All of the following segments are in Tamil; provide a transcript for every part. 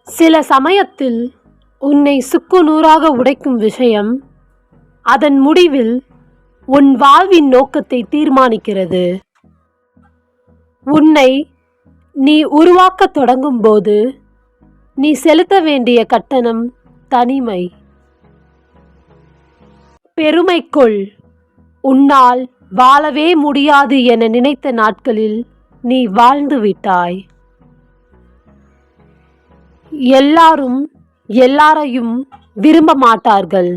சில சமயத்தில் உன்னை சுக்குநூறாக உடைக்கும் விஷயம் அதன் முடிவில் உன் வாழ்வின் நோக்கத்தை தீர்மானிக்கிறது. உன்னை நீ உருவாக்கத் தொடங்கும்போது நீ செலுத்த வேண்டிய கட்டணம் தனிமை. பெருமை கொள். உன்னால் வாழவே முடியாது என நினைத்த நாட்களில் நீ வாழ்ந்து விட்டாய். எல்லாரும் எல்லாரையும் விரும்ப மாட்டார்கள்.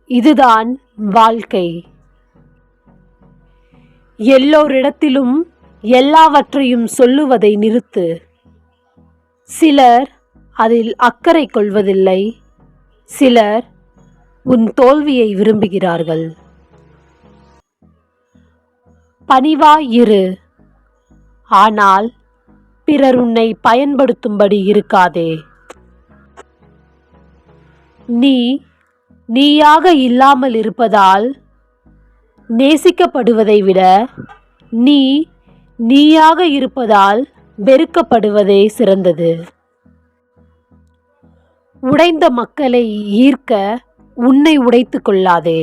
இதுதான் வாழ்க்கை. எல்லோரிடத்திலும் எல்லாவற்றையும் சொல்லுவதை நிறுத்து. சிலர் அதில் அக்கறை கொள்வதில்லை. சிலர் உன் தோல்வியை விரும்புகிறார்கள். பணிவாய் இரு. ஆனால் பிறர் உன்னை பயன்படுத்தும்படி இருக்காதே. நீ நீயாக இல்லாமல் இருப்பதால் நேசிக்கப்படுவதை விட நீ நீயாக இருப்பதால் வெறுக்கப்படுவதே சிறந்தது. உடைந்த மக்களை ஈர்க்க உன்னை உடைத்துக் கொள்ளாதே.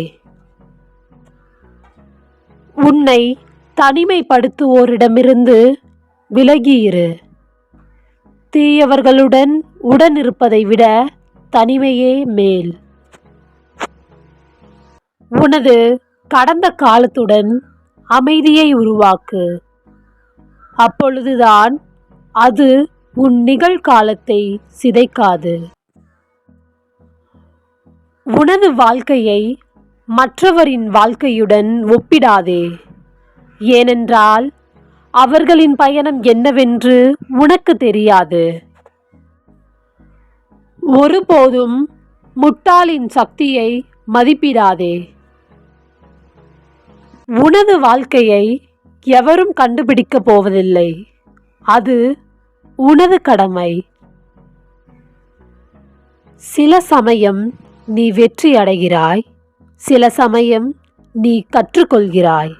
உன்னை தனிமைப்படுத்துவோரிடமிருந்து விலகியிரு. தீயவர்களுடன் உடன் இருப்பதை விட தனிமையே மேல். உனது கடந்த காலத்துடன் அமைதியை உருவாக்கு. அப்பொழுதுதான் அது உன் நிகழ்காலத்தை சிதைக்காது. உனது வாழ்க்கையை மற்றவரின் வாழ்க்கையுடன் ஒப்பிடாதே. ஏனென்றால் அவர்களின் பயணம் என்னவென்று உனக்கு தெரியாது. ஒருபோதும் முட்டாளின் சக்தியை மதிப்பிடாதே. உனது வாழ்க்கையை எவரும் கண்டுபிடிக்கப் போவதில்லை. அது உனது கடமை. சில சமயம் நீ வெற்றி அடைகிறாய். சில சமயம் நீ கற்றுக்கொள்கிறாய்.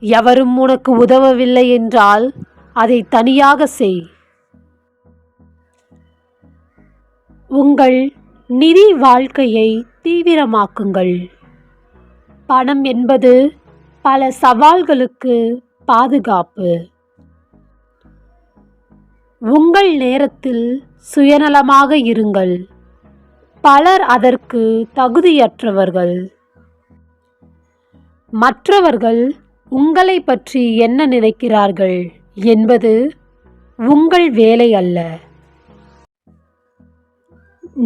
எவரும் உனக்கு உதவவில்லை என்றால் அதை தனியாக செய். உங்கள் நிதி வாழ்க்கையை தீவிரமாக்குங்கள். பணம் என்பது பல சவால்களுக்கு பாதுகாப்பு. உங்கள் நேரத்தில் சுயநலமாக இருங்கள். பலர் அதற்கு தகுதியற்றவர்கள். மற்றவர்கள் உங்களை பற்றி என்ன நினைக்கிறார்கள் என்பது உங்கள் வேலை அல்ல.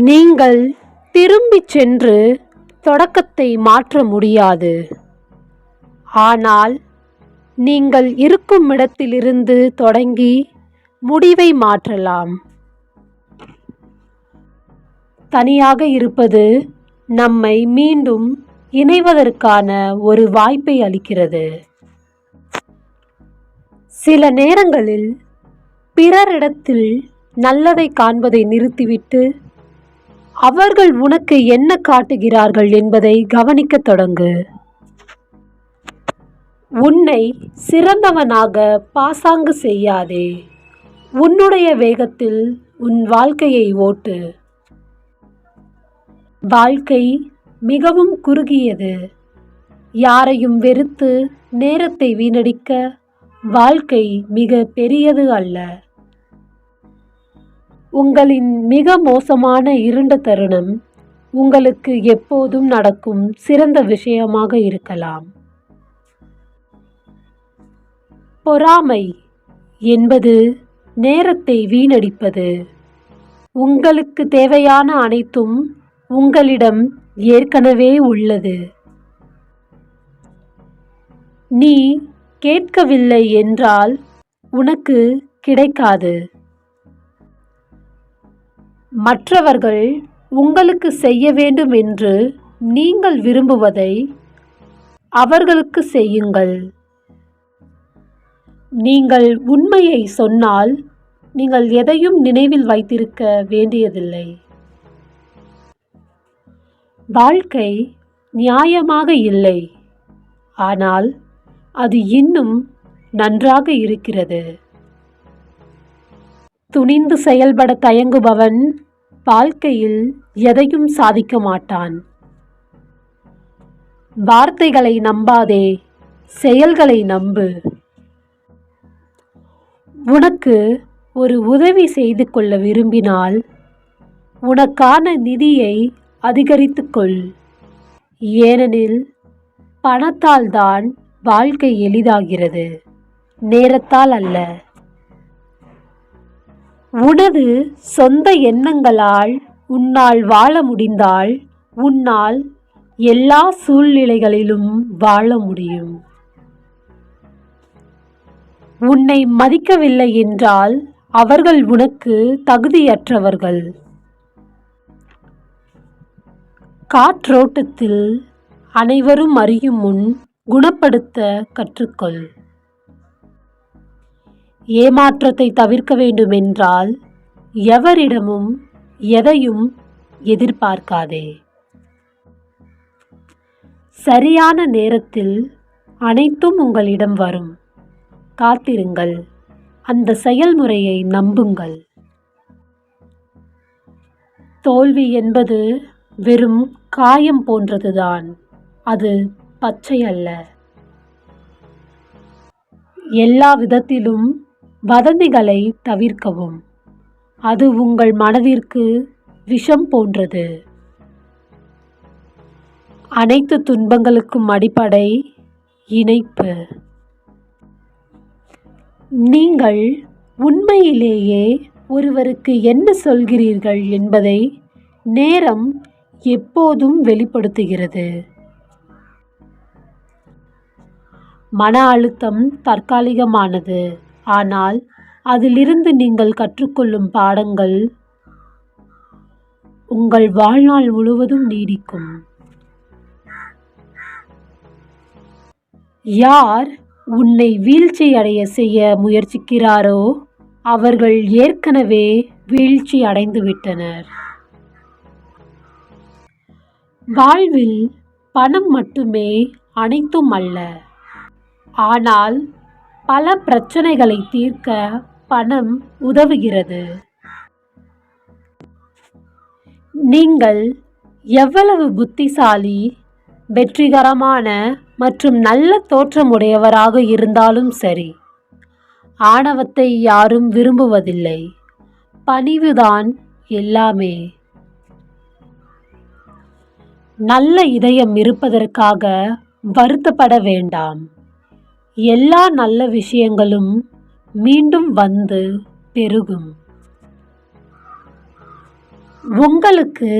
நீங்கள் திரும்பிச் சென்று தொடக்கத்தை மாற்ற முடியாது. ஆனால் நீங்கள் இருக்கும் இடத்திலிருந்து தொடங்கி முடிவை மாற்றலாம். தனியாக இருப்பது நம்மை மீண்டும் இணைவதற்கான ஒரு வாய்ப்பை அளிக்கிறது. சில நேரங்களில் பிறரிடத்தில் நல்லதை காண்பதை நிறுத்திவிட்டு அவர்கள் உனக்கு என்ன காட்டுகிறார்கள் என்பதை கவனிக்கத் தொடங்கு. உன்னை சிறந்தவனாக பாசாங்கு செய்யாதே. உன்னுடைய வேகத்தில் உன் வாழ்க்கையை ஓட்டு. வாழ்க்கை மிகவும் குறுகியது. யாரையும் வெறுத்து நேரத்தை வீணடிக்க வாழ்க்கை மிக பெரியது அல்ல. உங்களின் மிக மோசமான இருண்ட தருணம் உங்களுக்கு எப்போதும் நடக்கும் சிறந்த விஷயமாக இருக்கலாம். பொறாமை என்பது நேரத்தை வீணடிப்பது. உங்களுக்கு தேவையான அனைத்தும் உங்களிடம் ஏற்கனவே உள்ளது. நீ கேட்கவில்லை என்றால் உனக்கு கிடைக்காது. மற்றவர்கள் உங்களுக்கு செய்ய வேண்டும் என்று நீங்கள் விரும்புவதை அவர்களுக்கு செய்யுங்கள். நீங்கள் உண்மையை சொன்னால் நீங்கள் எதையும் நினைவில் வைத்திருக்க வேண்டியதில்லை. வாழ்க்கை நியாயமாக இல்லை. ஆனால் அது இன்னும் நன்றாக இருக்கிறது. துணிந்து செயல்பட தயங்குபவன் வாழ்க்கையில் எதையும் சாதிக்க மாட்டான். வார்த்தைகளை நம்பாதே, செயல்களை நம்பு. உனக்கு ஒரு உதவி செய்து கொள்ள விரும்பினால் உனக்கான நிதியை அதிகரித்துக்கொள். ஏனெனில் பணத்தால் தான் வாழ்க்கை எளிதாகிறது, நேரத்தால் அல்ல. உனது சொந்த எண்ணங்களால் உன்னால் வாழ முடிந்தால் உன்னால் எல்லா சூழ்நிலைகளிலும் வாழ முடியும். உன்னை மதிக்கவில்லை என்றால் அவர்கள் உனக்கு தகுதியற்றவர்கள். காற்றோட்டத்தில் அனைவரும் அறியும் முன் குணப்படுத்த கற்றுக்கொள். ஏமாற்றத்தை தவிர்க்க வேண்டுமென்றால் எவரிடமும் எதையும் எதிர்பார்க்காதே. சரியான நேரத்தில் அனைத்தும் உங்களிடம் வரும். காத்திருங்கள், அந்த செயல்முறையை நம்புங்கள். தோல்வி என்பது வெறும் காயம் போன்றதுதான், அது பச்சை அல்ல. எல்லா விதத்திலும் வதந்திகளை தவிர்க்கவும், அது உங்கள் மனதிற்கு விஷம் போன்றது. அனைத்து துன்பங்களுக்கும் அடிப்படை இணைப்பு. நீங்கள் உண்மையிலேயே ஒருவருக்கு என்ன சொல்கிறீர்கள் என்பதை நேரம் எப்போதும் வெளிப்படுத்துகிறது. மன அழுத்தம் தற்காலிகமானது, ஆனால் அதிலிருந்து நீங்கள் கற்றுக்கொள்ளும் பாடங்கள் உங்கள் வாழ்நாள் முழுவதும் நீடிக்கும். யார் உன்னை வீழ்ச்சி அடைய செய்ய முயற்சிக்கிறாரோ அவர்கள் ஏற்கனவே வீழ்ச்சி அடைந்து விட்டனர். வாழ்வில் பணம் மட்டுமே அனைத்தும் அல்ல, ஆனால் பல பிரச்சனைகளை தீர்க்க பணம் உதவுகிறது. நீங்கள் எவ்வளவு புத்திசாலி, வெற்றிகரமான மற்றும் நல்ல தோற்றமுடையவராக இருந்தாலும் சரி, ஆணவத்தை யாரும் விரும்புவதில்லை. பணிவுதான் எல்லாமே. நல்ல இதயம் இருப்பதற்காக வருத்தப்பட வேண்டாம். எல்லா நல்ல விஷயங்களும் மீண்டும் வந்து பெருகும். உங்களுக்கு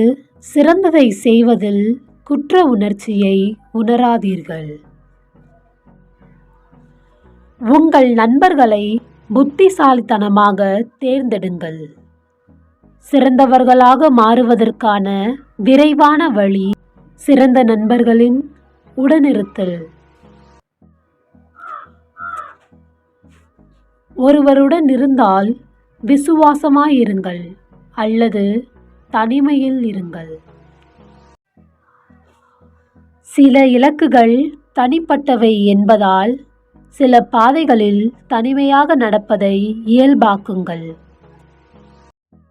சிறந்ததை செய்வதில் குற்ற உணர்ச்சியை உணராதீர்கள். உங்கள் நண்பர்களை புத்திசாலித்தனமாக தேர்ந்தெடுங்கள். சிறந்தவர்களாக மாறுவதற்கான விரைவான வழி சிறந்த நண்பர்களின் உடனிருத்தல். ஒருவருடன் இருந்தால் விசுவாசமாயிருங்கள் அல்லது தனிமையில் இருங்கள். சில இலக்குகள் தனிப்பட்டவை என்பதால் சில பாதைகளில் தனிமையாக நடப்பதை இயல்பாக்குங்கள்.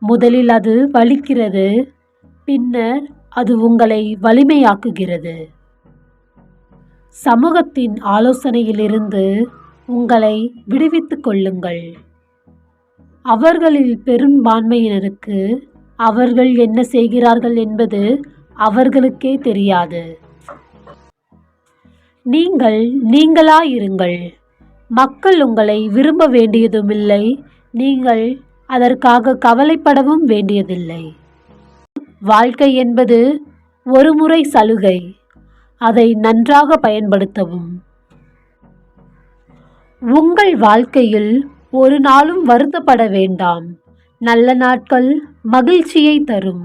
முதலில் அது வலிக்கிறது, பின்னர் அது உங்களை வலிமையாக்குகிறது. சமூகத்தின் ஆலோசனையிலிருந்து உங்களை விடுவித்துக் கொள்ளுங்கள். அவர்களில் பெரும்பான்மையினருக்கு அவர்கள் என்ன செய்கிறார்கள் என்பது அவர்களுக்கே தெரியாது. நீங்கள் நீங்களாயிருங்கள். மக்கள் உங்களை விரும்ப வேண்டியதுமில்லை, நீங்கள் அதற்காக கவலைப்படவும் வேண்டியதில்லை. வாழ்க்கை என்பது ஒரு முறை சலுகை, அதை நன்றாக பயன்படுத்தவும். உங்கள் வாழ்க்கையில் ஒரு நாளும் வருத்தப்பட வேண்டாம். நல்ல நாட்கள் மகிழ்ச்சியை தரும்,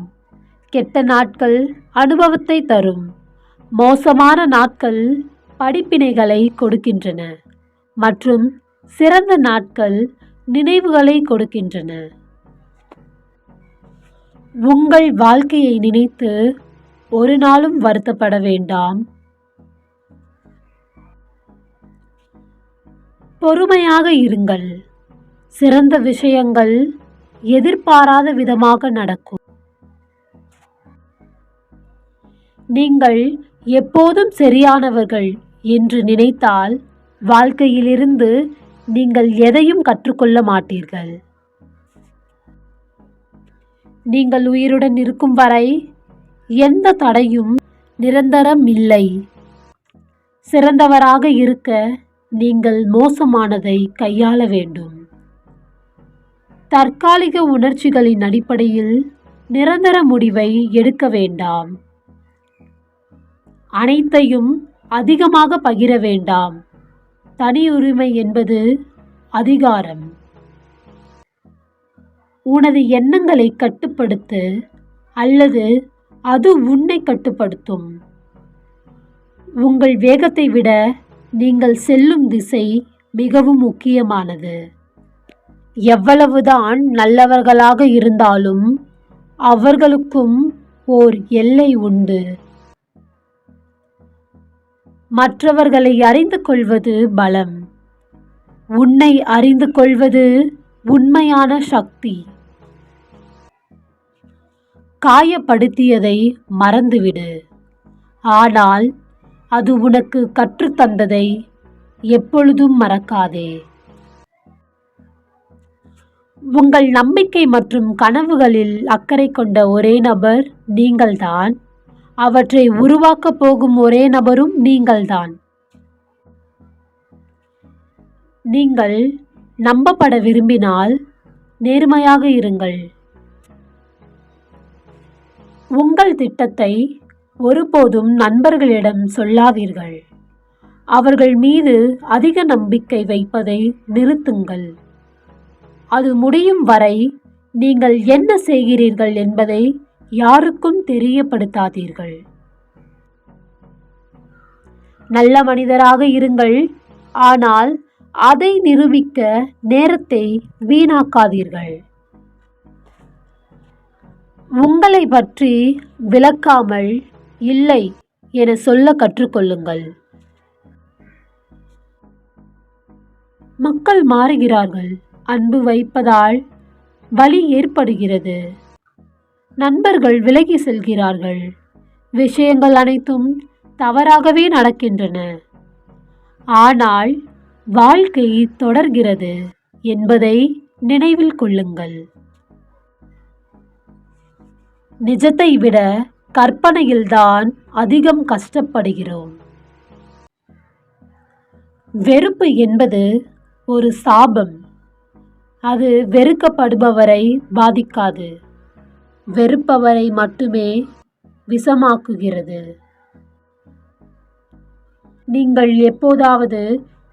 கெட்ட நாட்கள் அனுபவத்தை தரும், மோசமான நாட்கள் படிப்பினைகளை கொடுக்கின்றன மற்றும் சிறந்த நாட்கள் நினைவுகளை கொடுக்கின்றன. உங்கள் வாழ்க்கையை நினைத்து ஒரு நாளும் வருத்தப்பட வேண்டாம். பொறுமையாக இருங்கள். சிறந்த விஷயங்கள் எதிர்பாராத விதமாக நடக்கும். நீங்கள் எப்போதும் சரியானவர்கள் என்று நினைத்தால் வாழ்க்கையிலிருந்து நீங்கள் எதையும் கற்றுக்கொள்ள மாட்டீர்கள். நீங்கள் உயிருடன் இருக்கும் வரை எந்த தடையும் நிரந்தரம் இல்லை. சிறந்தவராக இருக்க நீங்கள் மோசமானதை கையாள வேண்டும். தற்காலிக உணர்ச்சிகளின் அடிப்படையில் நிரந்தர முடிவை எடுக்க வேண்டாம். அனைத்தையும் அதிகமாக பகிர வேண்டாம். தனியுரிமை என்பது அதிகாரம். உனது எண்ணங்களை கட்டுப்படுத்து அல்லது அது உன்னை கட்டுப்படுத்தும். உங்கள் வேகத்தை விட நீங்கள் செல்லும் திசை மிகவும் முக்கியமானது. எவ்வளவுதான் நல்லவர்களாக இருந்தாலும் அவர்களுக்கும் ஓர் எல்லை உண்டு. மற்றவர்களை அறிந்து கொள்வது பலம். உன்னை அறிந்து கொள்வது உண்மையான சக்தி. காயப்படுத்தியதை மறந்துவிடு, ஆனால் அது உனக்கு கற்றுத்தந்ததை எப்பொழுதும் மறக்காதே. உங்கள் நம்பிக்கை மற்றும் கனவுகளில் அக்கறை கொண்ட ஒரே நபர் நீங்கள்தான். அவற்றை உருவாக்கப் போகும் ஒரே நபரும் நீங்கள்தான். நீங்கள் நம்பப்பட விரும்பினால் நேர்மையாக இருங்கள். உங்கள் திட்டத்தை ஒருபோதும் நண்பர்களிடம் சொல்லாதீர்கள். அவர்கள் மீது அதிக நம்பிக்கை வைப்பதை நிறுத்துங்கள். அது முடியும் வரை நீங்கள் என்ன செய்கிறீர்கள் என்பதை யாருக்கும் தெரியப்படுத்தாதீர்கள். நல்ல மனிதராக இருங்கள், ஆனால் அதை நிரூபிக்க நேரத்தை வீணாக்காதீர்கள். உங்களை பற்றி விளக்காமல் இல்லை என சொல்ல கற்றுக்கொள்ளுங்கள். மக்கள் மாறுகிறார்கள். அன்பு வைப்பதால் வலி ஏற்படுகிறது. நண்பர்கள் விலகி செல்கிறார்கள். விஷயங்கள் அனைத்தும் தவறாகவே நடக்கின்றன. ஆனால் வாழ்க்கை தொடர்கிறது என்பதை நினைவில் கொள்ளுங்கள். நிஜத்தை விட கற்பனையில்தான் அதிகம் கஷ்டப்படுகிறோம். வெறுப்பு என்பது ஒரு சாபம். அது வெறுக்கப்படுபவரை பாதிக்காது, வெறுப்பவரை மட்டுமே விஷமாக்குகிறது. நீங்கள் எப்போதாவது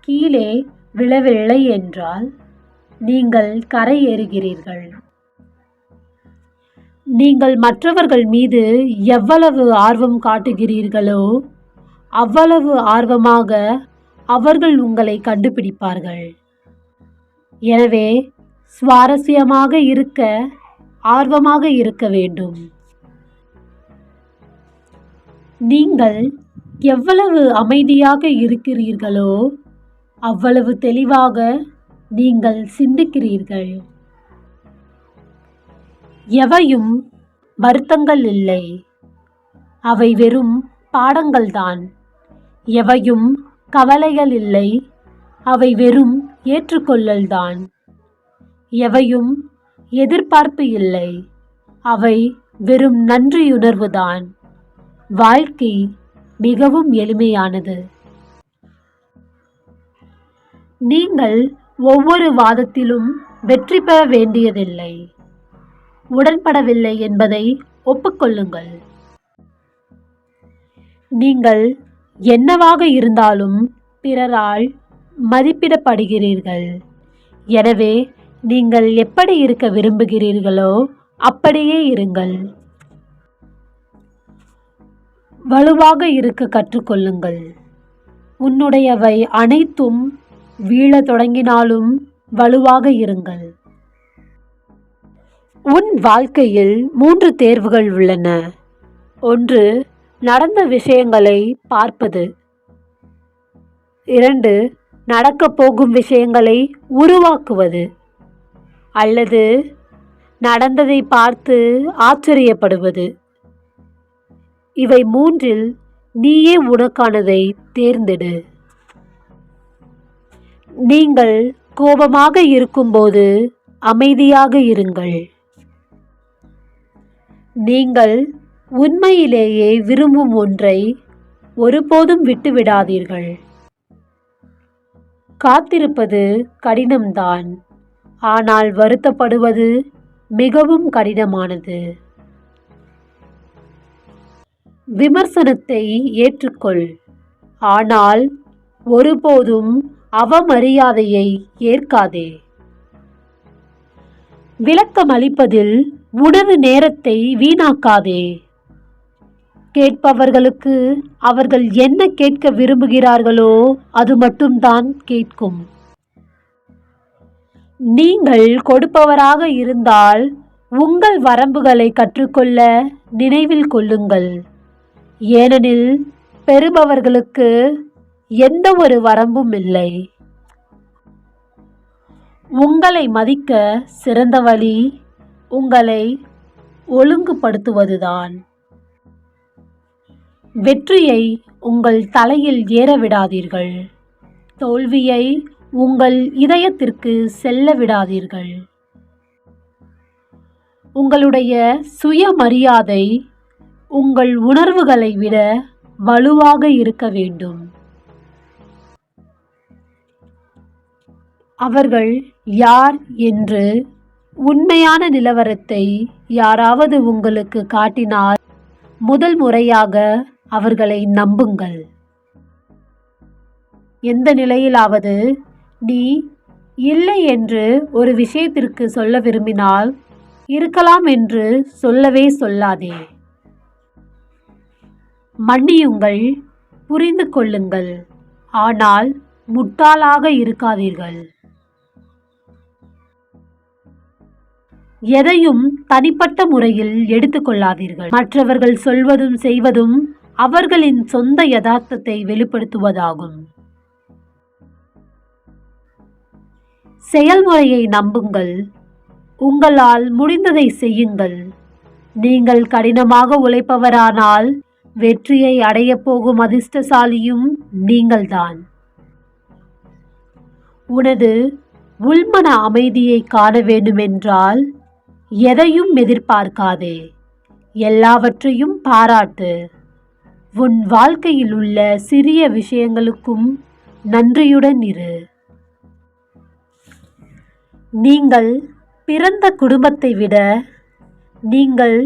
கீழே விழவில்லை என்றால் நீங்கள் கரையேறுகிறீர்கள். நீங்கள் மற்றவர்கள் மீது எவ்வளவு ஆர்வம் காட்டுகிறீர்களோ அவ்வளவு ஆர்வமாக அவர்கள் உங்களை கண்டுபிடிப்பார்கள். எனவே சுவாரஸ்யமாக இருக்க ஆர்வமாக இருக்க வேண்டும். நீங்கள் எவ்வளவு அமைதியாக இருக்கிறீர்களோ அவ்வளவு தெளிவாக நீங்கள் சிந்திக்கிறீர்கள். எவையும் வருத்தங்கள் இல்லை, அவை வெறும் பாடங்கள்தான். எவையும் கவலைகள் இல்லை, அவை வெறும் ஏற்றுக்கொள்ளல்தான். எவையும் எதிர்பார்ப்பு இல்லை, அவை வெறும் நன்றியுணர்வுதான். வாழ்க்கை மிகவும் எளிமையானது. நீங்கள் ஒவ்வொரு வாதத்திலும் வெற்றி பெற வேண்டியதில்லை. உடன்படவில்லை என்பதை ஒப்புக்கொள்ளுங்கள். நீங்கள் என்னவாக இருந்தாலும் பிறரால் மதிப்பிடப்படுகிறீர்கள். எனவே நீங்கள் எப்படி இருக்க விரும்புகிறீர்களோ அப்படியே இருங்கள். வலுவாக இருக்க கற்றுக்கொள்ளுங்கள். உன்னுடையவை அனைத்தும் வீழத் தொடங்கினாலும் வலுவாக இருங்கள். உன் வாழ்க்கையில் 3 தேர்வுகள் உள்ளன. 1. நடந்த விஷயங்களை பார்ப்பது. 2. நடக்கப் போகும் விஷயங்களை உருவாக்குவது. அல்லது நடந்ததை பார்த்து ஆச்சரியப்படுவது. இவை மூன்றில் நீயே உனக்கானதை தேர்ந்தெடு. நீங்கள் கோபமாக இருக்கும்போது அமைதியாக இருங்கள். நீங்கள் உண்மையிலேயே விரும்பும் ஒன்றை ஒருபோதும் விட்டுவிடாதீர்கள். காத்திருப்பது கடினம்தான், ஆனால் வருத்தப்படுவது மிகவும் கடினமானது. விமர்சனத்தை ஏற்றுக்கொள், ஆனால் ஒருபோதும் அவமரியாதையை ஏற்காதே. விளக்கம் அளிப்பதில் உனது நேரத்தை வீணாக்காதே. கேட்பவர்களுக்கு அவர்கள் என்ன கேட்க விரும்புகிறார்களோ அது மட்டும்தான் கேட்கும். நீங்கள் கொடுப்பவராக இருந்தால் உங்கள் வரம்புகளை கற்றுக்கொள்ள நினைவில் கொள்ளுங்கள். ஏனெனில் பெறுபவர்களுக்கு எந்த ஒரு வரம்பும் இல்லை. உங்களை மதிக்க சிறந்த வழி உங்களை ஒழுங்குபடுத்துவதுதான். வெற்றியை உங்கள் தலையில் ஏற விடாதீர்கள். தோல்வியை உங்கள் இதயத்திற்கு செல்ல விடாதீர்கள். உங்களுடைய சுயமரியாதை உங்கள் உணர்வுகளை விட வலுவாக இருக்க வேண்டும். அவர்கள் யார் என்று உண்மையான நிலவரத்தை யாராவது உங்களுக்கு காட்டினால் முதல் முறையாக அவர்களை நம்புங்கள். எந்த நிலையிலாவது நீ இல்லை என்று ஒரு விஷயத்திற்கு சொல்ல விரும்பினால் இருக்கலாம் என்று சொல்லவே சொல்லாதே. மன்னியுங்கள், புரிந்து கொள்ளுங்கள், ஆனால் முட்டாளாக இருக்காதீர்கள். எதையும் தனிப்பட்ட முறையில் எடுத்துக்கொள்ளாதீர்கள். மற்றவர்கள் சொல்வதும் செய்வதும் அவர்களின் சொந்த யதார்த்தத்தை வெளிப்படுத்துவதாகும். செயல்முறையை நம்புங்கள். உங்களால் முடிந்ததை செய்யுங்கள். நீங்கள் கடினமாக உழைப்பவரானால் வெற்றியை அடையப் போகும் அதிர்ஷ்டசாலியும் நீங்கள்தான். உனது உள்மன அமைதியை காண வேண்டுமென்றால் எதையும் எதிர்பார்க்காதே. எல்லாவற்றையும் பாராட்டு. உன் வாழ்க்கையில் உள்ள சிறிய விஷயங்களுக்கும் நன்றியுடன் இரு. நீங்கள் பிறந்த குடும்பத்தை விட நீங்கள்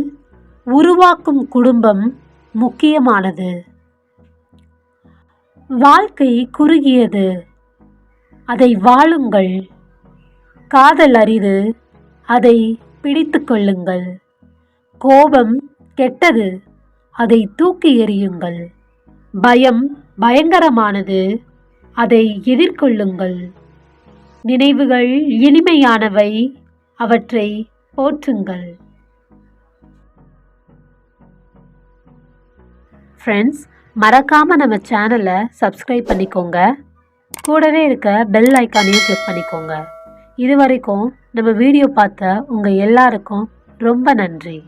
உருவாக்கும் குடும்பம் முக்கியமானது. வாழ்க்கை குறுகியது, அதை வாழுங்கள். காதல் அரிது, அதை பிடித்து கொள்ளுங்கள். கோபம் கெட்டது, அதை தூக்கி எறியுங்கள். பயம் பயங்கரமானது, அதை எதிர்கொள்ளுங்கள். நினைவுகள் இனிமையானவை, அவற்றை போற்றுங்கள். ஃப்ரெண்ட்ஸ், மறக்காமல் நம்ம சேனலை சப்ஸ்கிரைப் பண்ணிக்கோங்க. கூடவே இருக்க பெல் ஐக்கானையும் கிளிக் பண்ணிக்கோங்க. இது வரைக்கும் நம்ம வீடியோ பார்த்த உங்கள் எல்லாருக்கும் ரொம்ப நன்றி.